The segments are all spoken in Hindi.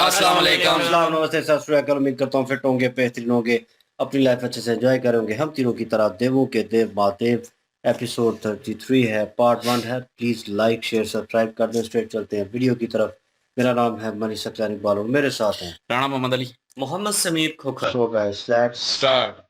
अस्सलाम वालेकुम। अस्सलाम, नमस्ते, सत श्री अकाल। उम्मीद करता हूँ फिट होंगे, बेहतरीन होंगे, अपनी लाइफ अच्छे से एंजॉय करेंगे। हम तीनों की तरह देवों के देव महादेव एपिसोड 33 है, पार्ट 1 है। प्लीज़ लाइक शेयर सब्सक्राइब कर दें। स्ट्रेट चलते हैं वीडियो की तरफ। मेरा नाम है मनी सकलानी बालो, मेरे साथ हैं Rana Mohammad Ali, Mohammad Sameer Khokhar. So guys let's start.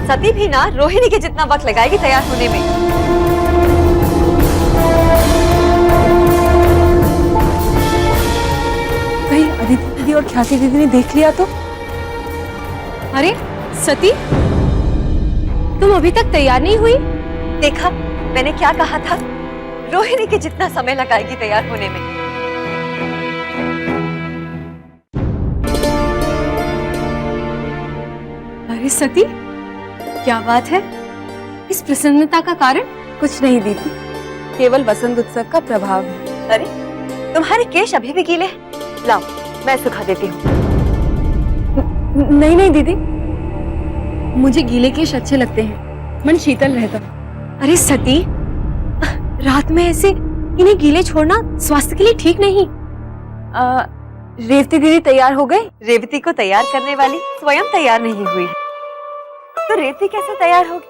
सती भी ना रोहिणी के जितना वक्त लगाएगी तैयार होने में। कहीं अदिति दीदी और ख्याति दीदी ने देख लिया तो? अरे सती, तुम अभी तक तैयार नहीं हुई? देखा मैंने क्या कहा था, रोहिणी के जितना समय लगाएगी तैयार होने में। अरे सती, क्या बात है? इस प्रसन्नता का कारण? कुछ नहीं दीदी, केवल वसंत उत्सव का प्रभाव है। अरे तुम्हारे केश अभी भी गीले हैं, लाओ मैं सुखा देती हूँ। नहीं नहीं दीदी, मुझे गीले केश अच्छे लगते हैं, मन शीतल रहता। अरे सती, रात में ऐसे इन्हें गीले छोड़ना स्वास्थ्य के लिए ठीक नहीं। रेवती दीदी तैयार हो गई? रेवती को तैयार करने वाली स्वयं तैयार नहीं हुई है, तो रेवती कैसे तैयार होगी?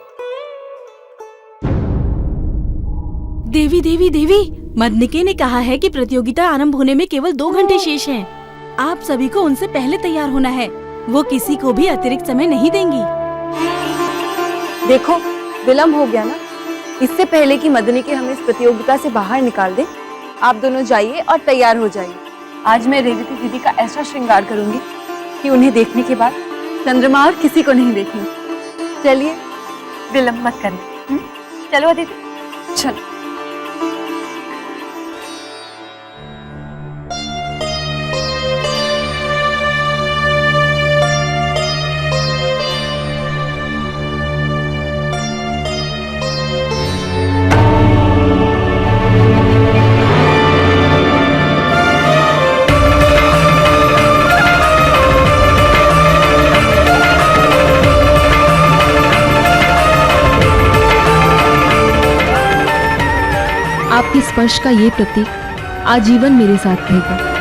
देवी देवी देवी, मदनिके ने कहा है कि प्रतियोगिता आरंभ होने में केवल 2 घंटे शेष हैं। आप सभी को उनसे पहले तैयार होना है। वो किसी को भी अतिरिक्त समय नहीं देंगी। देखो विलम्ब हो गया ना, इससे पहले कि मदनिके हमें इस प्रतियोगिता से बाहर निकाल दे, आप दोनों जाइए और तैयार हो जाइए। आज मैं रेवती दीदी का ऐसा श्रृंगार करूंगी कि उन्हें देखने के बाद चंद्रमा और किसी को नहीं देखेंगे। चलिए, विलम्ब मत करिए। चलो अदिति, चलो। आपके स्पर्श का ये प्रतीक आजीवन मेरे साथ रहेगा।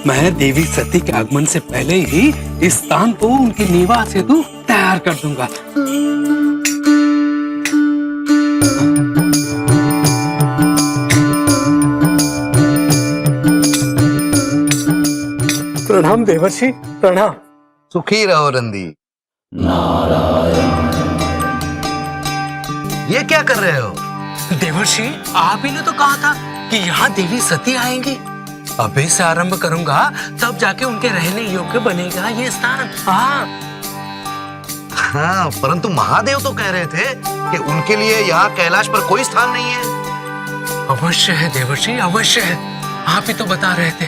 मैं देवी सती के आगमन से पहले ही इस स्थान को उनके निवास हेतु तैयार कर दूंगा। प्रणाम देवर्षि, प्रणाम। सुखी रहो रंदी। ये क्या कर रहे हो? देवर्षि, आप ही ने तो कहा था कि यहाँ देवी सती आएंगी। अभी से आरंभ करूंगा, तब जाके उनके रहने योग्य बनेगा ये स्थान। हाँ, परंतु महादेव तो कह रहे थे कि उनके लिए यहाँ कैलाश पर कोई स्थान नहीं है। अवश्य है देवर्षि, अवश्य है। आप ही तो बता रहे थे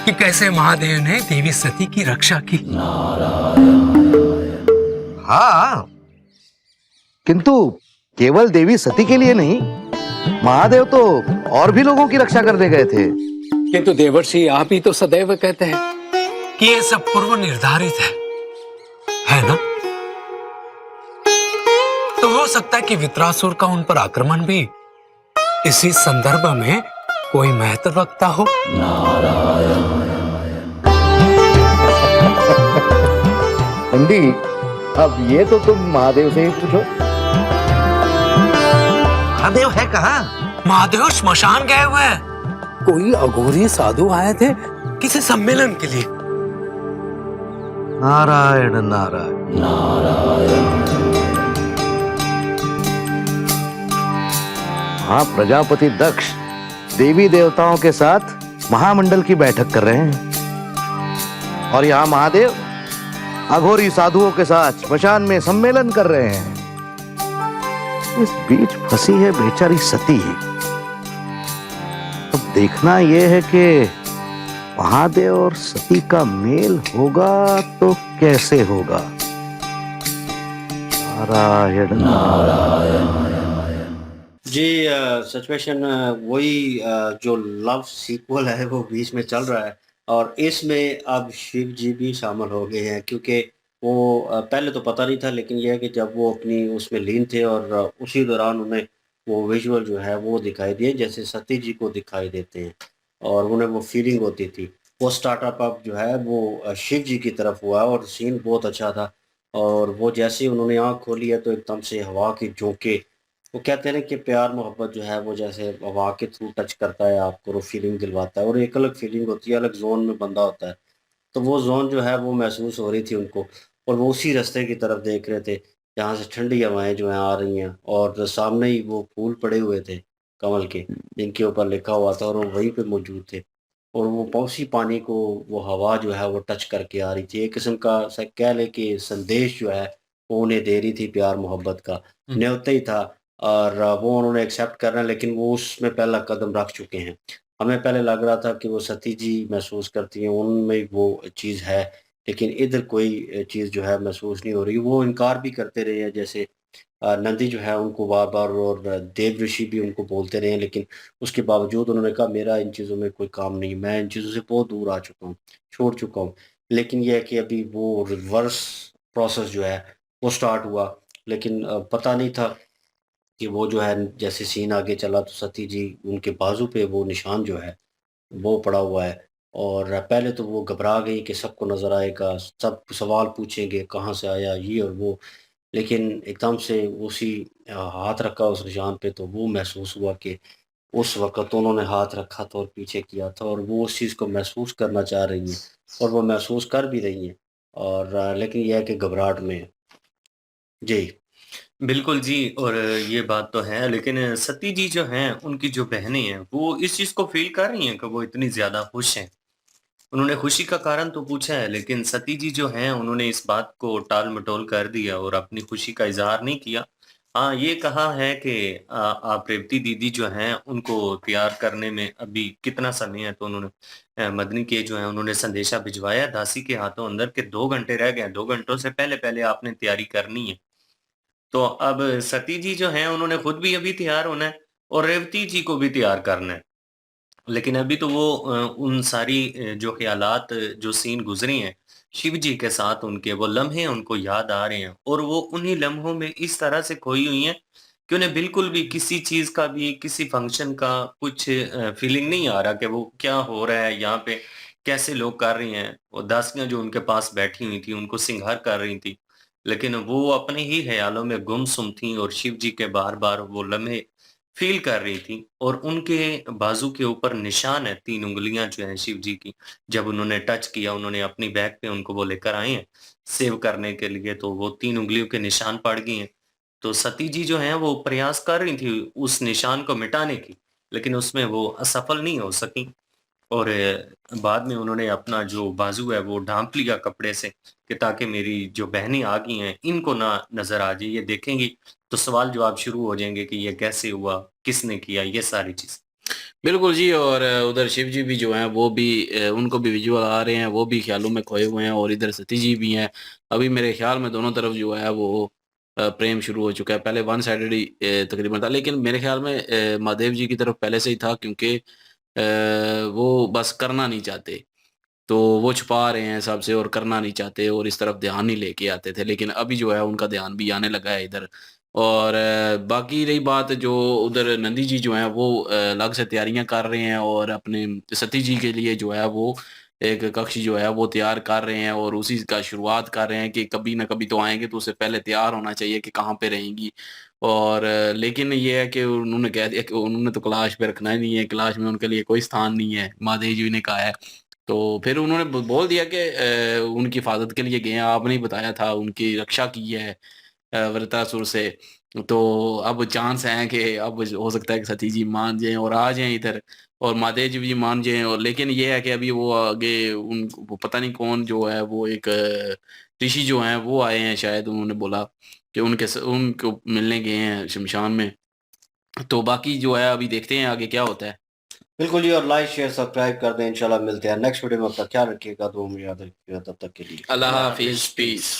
कि कैसे महादेव ने देवी सती की रक्षा की। हाँ, किंतु केवल देवी सती के लिए नहीं, महादेव तो और भी लोगों की रक्षा करने गए थे। किंतु देवर्षि, आप ही तो सदैव कहते हैं कि ये सब पूर्व निर्धारित है ना? तो हो सकता है कि वित्रासुर का उन पर आक्रमण भी इसी संदर्भ में कोई महत्व रखता हो। बंदी, अब ये तो तुम महादेव से ही पूछो। महादेव है कहाँ? महादेव श्मशान गए हुए हैं। कोई अघोरी साधु आए थे किसी सम्मेलन के लिए। नारायण नारायण नारायण। हाँ, प्रजापति दक्ष देवी देवताओं के साथ महामंडल की बैठक कर रहे हैं और यहाँ महादेव अघोरी साधुओं के साथ श्मशान में सम्मेलन कर रहे हैं। इस बीच फंसी है बेचारी सती। अब देखना यह है कि महादेव और सती का मेल होगा तो कैसे होगा। नारायण नारायण। जी, सिचुएशन वही जो लव सीक्वल है वो बीच में चल रहा है। और इसमें अब शिव जी भी शामिल हो गए हैं, क्योंकि वो पहले तो पता नहीं था, लेकिन ये है कि जब वो अपनी उसमें लीन थे और उसी दौरान उन्हें वो विजुअल जो है वो दिखाई दिए जैसे सती जी को दिखाई देते हैं, और उन्हें वो फीलिंग होती थी। वो स्टार्टअप अब जो है वो शिव जी की तरफ हुआ और सीन बहुत अच्छा था। और वो जैसे ही उन्होंने आँख खोली है तो एकदम से हवा के झोंके, वो कहते हैं ना कि प्यार मोहब्बत जो है वो जैसे हवा के थ्रू टच करता है आपको, वो फीलिंग दिलवाता है, और एक अलग फीलिंग होती है, अलग जोन में बंदा होता है। तो वो ज़ोन जो है वो महसूस हो रही थी उनको, और वो उसी रास्ते की तरफ देख रहे थे जहाँ से ठंडी हवाएं जो हैं आ रही हैं, और सामने ही वो फूल पड़े हुए थे कमल के, जिनके ऊपर लिखा हुआ था, और वो वहीं पे मौजूद थे। और वो उसी पानी को वो हवा जो है वो टच करके आ रही थी, एक किस्म का कह ले कि संदेश जो है वो उन्हें दे रही थी, प्यार मोहब्बत का न्योता ही था। और वो उन्होंने एक्सेप्ट करना, लेकिन वो उसमें पहला कदम रख चुके हैं। हमें पहले लग रहा था कि वो सती जी महसूस करती हैं, उनमें वो चीज़ है, लेकिन इधर कोई चीज़ जो है महसूस नहीं हो रही। वो इनकार भी करते रहे हैं, जैसे नंदी जो है उनको बार-बार, और देव ऋषि भी उनको बोलते रहे हैं, लेकिन उसके बावजूद उन्होंने कहा मेरा इन चीज़ों में कोई काम नहीं, मैं इन चीज़ों से बहुत दूर आ चुका हूँ, छोड़ चुका हूँ। लेकिन ये है कि अभी वो रिवर्स प्रोसेस जो है वो स्टार्ट हुआ, लेकिन पता नहीं था कि वो जो है जैसे सीन आगे चला तो सती जी उनके बाजू पे वो निशान जो है वो पड़ा हुआ है। और पहले तो वो घबरा गई कि सबको नज़र आएगा, सब सवाल पूछेंगे कहाँ से आया ये और वो, लेकिन एकदम से उसी हाथ रखा उस निशान पे तो वो महसूस हुआ कि उस वक़्त उन्होंने हाथ रखा था और पीछे किया था, और वो उस चीज़ को महसूस करना चाह रही हैं, और वो महसूस कर भी रही हैं, और लेकिन ये है कि घबराहट में है। जी। बिल्कुल जी, और ये बात तो है, लेकिन सती जी जो हैं, उनकी जो बहनें हैं, वो इस चीज़ को फ़ील कर रही हैं कि वो इतनी ज़्यादा खुश हैं। उन्होंने खुशी का कारण तो पूछा है, लेकिन सती जी जो हैं, उन्होंने इस बात को टाल-मटोल कर दिया और अपनी खुशी का इज़हार नहीं किया। हाँ, ये कहा है कि आप रेवती दीदी जो हैं, उनको तैयार करने में अभी कितना समय है, तो उन्होंने मदनी के जो हैं, उन्होंने संदेशा भिजवाया दासी के हाथों अंदर कि 2 घंटे रह गए हैं, 2 घंटों से पहले-पहले आपने तैयारी करनी है। तो अब सती जी जो हैं उन्होंने खुद भी अभी तैयार होना है और रेवती जी को भी तैयार करना है। लेकिन अभी तो वो उन सारी जो ख़्यालात जो सीन गुज़रे हैं, शिव जी के साथ उनके वो लम्हे उनको याद आ रहे हैं और वो उन्हीं लम्हों में इस तरह से खोई हुई हैं कि उन्हें बिल्कुल भी किसी चीज़ का भी, किसी फ़ंक्शन का कुछ फ़ीलिंग नहीं आ रहा कि वो क्या हो रहा है यहाँ पे, कैसे लोग कर रही हैं। वो दासियाँ जो उनके पास बैठी हुई थी, उनको सिंगार कर रही थी। लेकिन वो अपने ही ख़्यालों में गुमसुम थीं और शिव जी के बार-बार वो लम्हे फ़ील कर रही थी और उनके बाजू के ऊपर निशान है, 3 उँगलियाँ जो हैं शिव जी की। जब उन्होंने टच किया, उन्होंने अपनी बैग पे उनको वो लेकर आए हैं, सेव करने के लिए, तो वो 3 उँगलियों के निशान पड़ गए हैं। तो सती जी जो हैं, वो प्रयास कर रही थी उस निशान को मिटाने की, लेकिन उसमें वो असफल नहीं हो सकीं। और बाद में उन्होंने अपना जो बाजू है वो ढाँप लिया कपड़े से कि ताकि मेरी जो बहनें आ गई हैं इनको ना नज़र आ जाए, ये देखेंगी तो सवाल जवाब शुरू हो जाएँगे कि ये कैसे हुआ? किसने किया? ये सारी चीज़। बिल्कुल जी। और उधर शिव जी भी जो हैं वो भी उनको भी विजुअल आ रहे हैं, वो भी ख्यालों में खोए हुए हैं, और इधर सती जी भी हैं। अभी मेरे ख्याल में दोनों तरफ जो है वो प्रेम शुरू हो चुका है। पहले वन साइडेड ही तकरीबन था, लेकिन मेरे ख्याल में महादेव जी की तरफ पहले से ही था, क्योंकि वो बस करना नहीं चाहते। तो वो छुपा रहे हैं सबसे और करना नहीं चाहते और इस तरफ ध्यान नहीं लेके आते थे, लेकिन अभी जो है उनका ध्यान भी आने लगा है इधर। और बाकी रही बात जो उधर नंदी जी जो हैं वो अलग से तैयारियां कर रहे हैं, और अपने सती जी के लिए जो है वो एक कक्ष जो है वो तैयार कर रहे हैं, और उसी का शुरुआत कर रहे हैं कि कभी ना कभी तो आएंगे, तो उससे पहले तैयार होना चाहिए कि कहाँ पे रहेंगी। और लेकिन ये है कि उन्होंने कह दिया कि उन्होंने तो क्लाश पे रखना ही नहीं है, क्लाश में उनके लिए कोई स्थान नहीं है, महादेव जी ने कहा है। तो फिर उन्होंने बोल दिया कि उनकी हिफाजत के लिए गए हैं, आपने ही बताया था, उनकी रक्षा की है वृत्रासुर से। तो अब चांस है कि अब हो सकता है कि सती जी मान जाएँ और आ जाएँ इधर, और महादेव जी भी मान जाएँ। और लेकिन ये है कि अभी वो आगे उन वो पता नहीं कौन जो है वो एक ऋषि जो हैं वो आए हैं, शायद उन्होंने बोला कि उनको मिलने गए हैं शमशान में। तो बाकी जो है अभी देखते हैं आगे क्या होता है। बिल्कुल जी, और लाइक शेयर सब्सक्राइब कर दें। इंशाल्लाह मिलते हैं नेक्स्ट वीडियो में। अपना ख्याल रखिएगा, दुआ में याद रखिएगा। तब तक के लिए अल्लाह अल्लाह हाफिज़, हाफिज़, पीस। पीस।